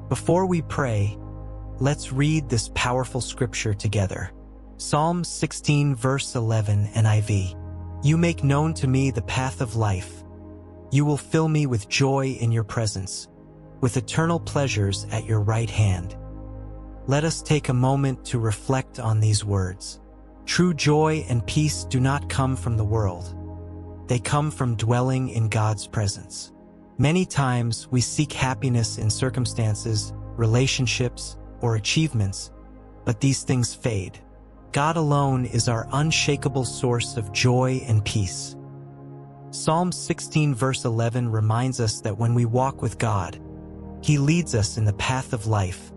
Before we pray, let's read this powerful scripture together. Psalm 16 verse 11 NIV. You make known to me the path of life. You will fill me with joy in your presence, with eternal pleasures at your right hand. Let us take a moment to reflect on these words. True joy and peace do not come from the world. They come from dwelling in God's presence. Many times we seek happiness in circumstances, relationships, or achievements, but these things fade. God alone is our unshakable source of joy and peace. Psalm 16 verse 11 reminds us that when we walk with God, He leads us in the path of life,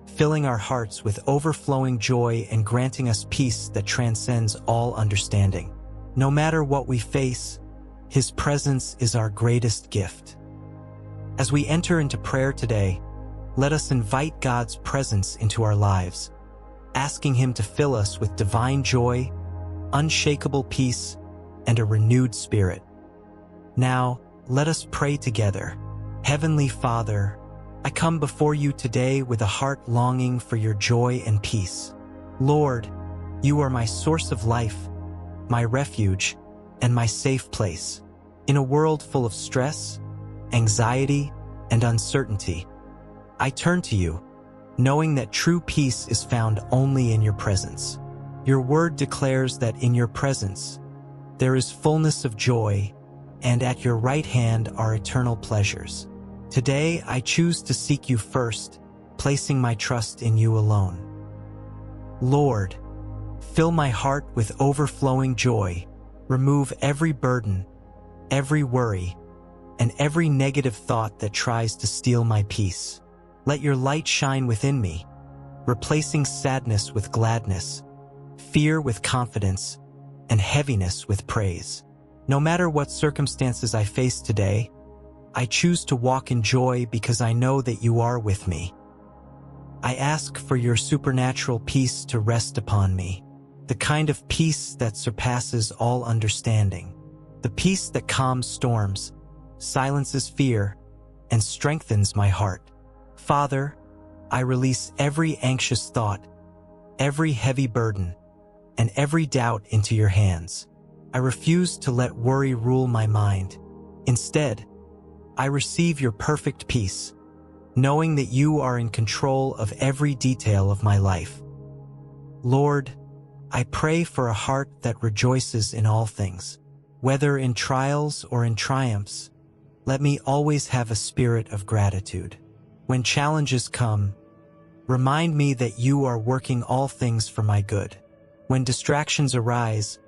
filling our hearts with overflowing joy and granting us peace that transcends all understanding. No matter what we face, His presence is our greatest gift. As we enter into prayer today, let us invite God's presence into our lives, asking Him to fill us with divine joy, unshakable peace, and a renewed spirit. Now, let us pray together. Heavenly Father, I come before you today with a heart longing for your joy and peace. Lord, you are my source of life, my refuge, and my safe place. In a world full of stress, anxiety, and uncertainty, I turn to you, knowing that true peace is found only in your presence. Your word declares that in your presence, there is fullness of joy, and at your right hand are eternal pleasures. Today, I choose to seek you first, placing my trust in you alone. Lord, fill my heart with overflowing joy, remove every burden, every worry, and every negative thought that tries to steal my peace. Let your light shine within me, replacing sadness with gladness, fear with confidence, and heaviness with praise. No matter what circumstances I face today, I choose to walk in joy because I know that you are with me. I ask for your supernatural peace to rest upon me, the kind of peace that surpasses all understanding, the peace that calms storms, silences fear, and strengthens my heart. Father, I release every anxious thought, every heavy burden, and every doubt into your hands. I refuse to let worry rule my mind. Instead, I receive your perfect peace, knowing that you are in control of every detail of my life. Lord, I pray for a heart that rejoices in all things. Whether in trials or in triumphs, let me always have a spirit of gratitude. When challenges come, remind me that you are working all things for my good. When distractions arise,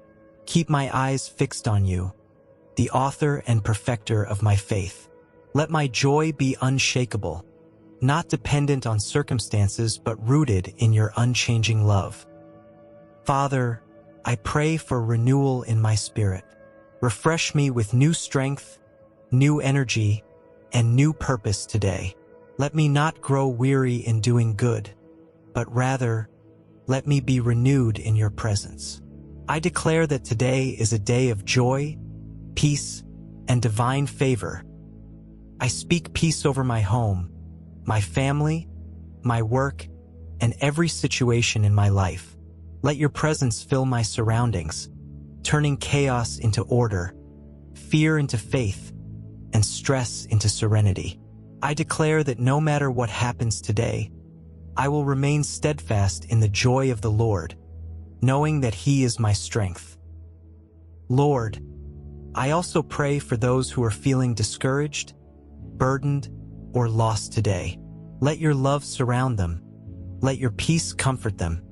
keep my eyes fixed on you, the author and perfecter of my faith. Let my joy be unshakable, not dependent on circumstances but rooted in your unchanging love. Father, I pray for renewal in my spirit. Refresh me with new strength, new energy, and new purpose today. Let me not grow weary in doing good, but rather, let me be renewed in your presence. I declare that today is a day of joy, peace, and divine favor. I speak peace over my home, my family, my work, and every situation in my life. Let your presence fill my surroundings, turning chaos into order, fear into faith, and stress into serenity. I declare that no matter what happens today, I will remain steadfast in the joy of the Lord, knowing that He is my strength. Lord, I also pray for those who are feeling discouraged, burdened, or lost today. Let your love surround them, let your peace comfort them,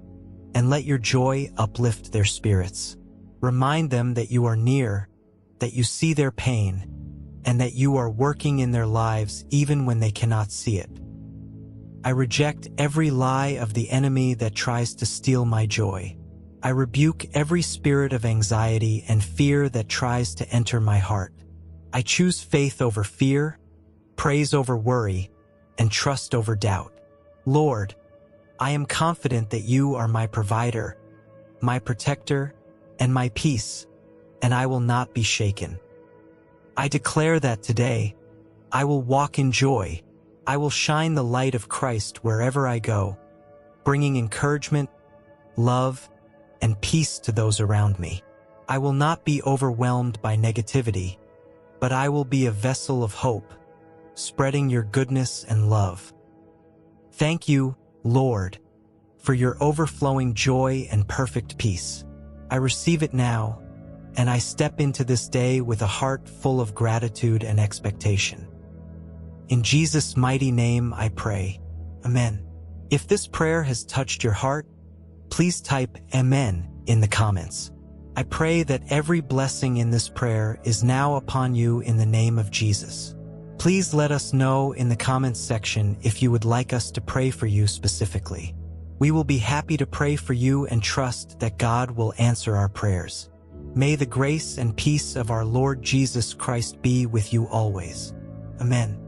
and let your joy uplift their spirits. Remind them that you are near, that you see their pain, and that you are working in their lives even when they cannot see it. I reject every lie of the enemy that tries to steal my joy. I rebuke every spirit of anxiety and fear that tries to enter my heart. I choose faith over fear, praise over worry, and trust over doubt. Lord, I am confident that you are my provider, my protector, and my peace, and I will not be shaken. I declare that today, I will walk in joy, I will shine the light of Christ wherever I go, bringing encouragement, love, and peace to those around me. I will not be overwhelmed by negativity, but I will be a vessel of hope, spreading your goodness and love. Thank you, Lord, for your overflowing joy and perfect peace. I receive it now, and I step into this day with a heart full of gratitude and expectation. In Jesus' mighty name I pray. Amen. If this prayer has touched your heart, please type Amen in the comments. I pray that every blessing in this prayer is now upon you in the name of Jesus. Please let us know in the comments section if you would like us to pray for you specifically. We will be happy to pray for you and trust that God will answer our prayers. May the grace and peace of our Lord Jesus Christ be with you always. Amen.